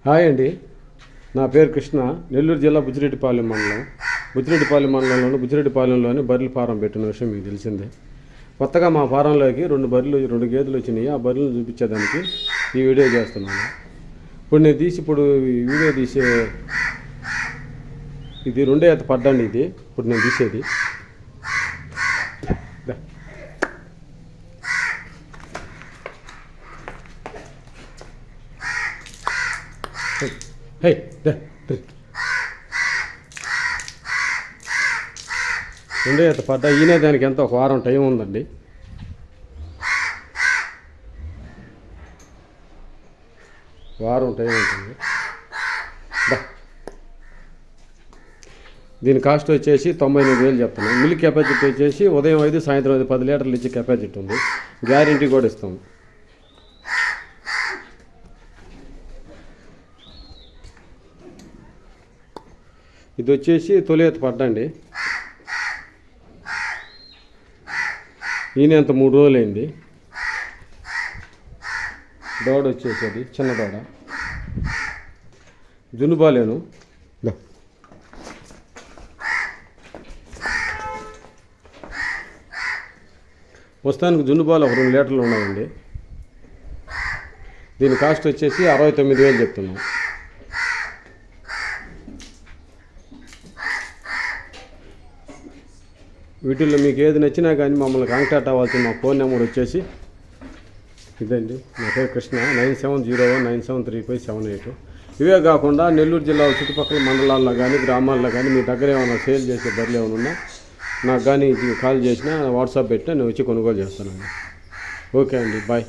Hi అండి, నా పేరు కృష్ణ. నెల్లూరు జిల్లా బుచ్చిరెడ్డిపాలెం మండలంలోని బుచ్చిరెడ్డిపాలెంలోని బర్రెల ఫారం పెట్టిన విషయం మీకు తెలిసిందే. కొత్తగా మా ఫారంలోకి రెండు గేదెలు వచ్చినాయి. ఆ బర్రెలను చూపించేదానికి ఈ వీడియో చేస్తున్నాను. ఇప్పుడు ఈ వీడియో తీసే ఇది రెండో ఈత పడ్డండి. ఇది ఇప్పుడు నేను తీసేది. రెండో ఈత పడ్డా ఈయనే. దానికి ఎంత ఒక వారం టైం ఉందండి. వారం టైం ఉంటుంది. దీని కాస్ట్ వచ్చేసి 98,000 చెప్తున్నాం. మిల్క్ కెపాసిటీ వచ్చేసి ఉదయం 5 సాయంత్రం 5 10 లీటర్లు ఇచ్చే కెపాసిటీ ఉంది. గ్యారెంటీ కూడా ఇస్తాం. ఇది వచ్చేసి తొలి ఈత పడ్డండి. ఈయన అంత 3 రోజులు అయింది. దోడ వచ్చేసేది చిన్న దోడ, జున్నుబాలేను. ప్రస్తుతానికి జున్నుబాలు ఒక 2 లీటర్లు ఉన్నాయండి. దీని కాస్ట్ వచ్చేసి 69,000 చెప్తున్నాం. వీటిల్లో మీకు ఏది నచ్చినా కానీ మమ్మల్ని కాంటాక్ట్ అవ్వాల్సిన మా ఫోన్ నెంబర్ వచ్చేసి ఇదండి. నా పేరు కృష్ణ. 9701973578. ఇవే కాకుండా నెల్లూరు జిల్లా చుట్టుపక్కల మండలాల్లో కానీ గ్రామాల్లో కానీ మీ దగ్గర ఏమైనా సేల్ చేసే బర్రెలు ఏమైనా ఉన్నా నాకు కానీ కాల్ చేసినా వాట్సాప్ పెట్టినా నేను వచ్చి కొనుగోలు చేస్తానండి. ఓకే అండి, బాయ్.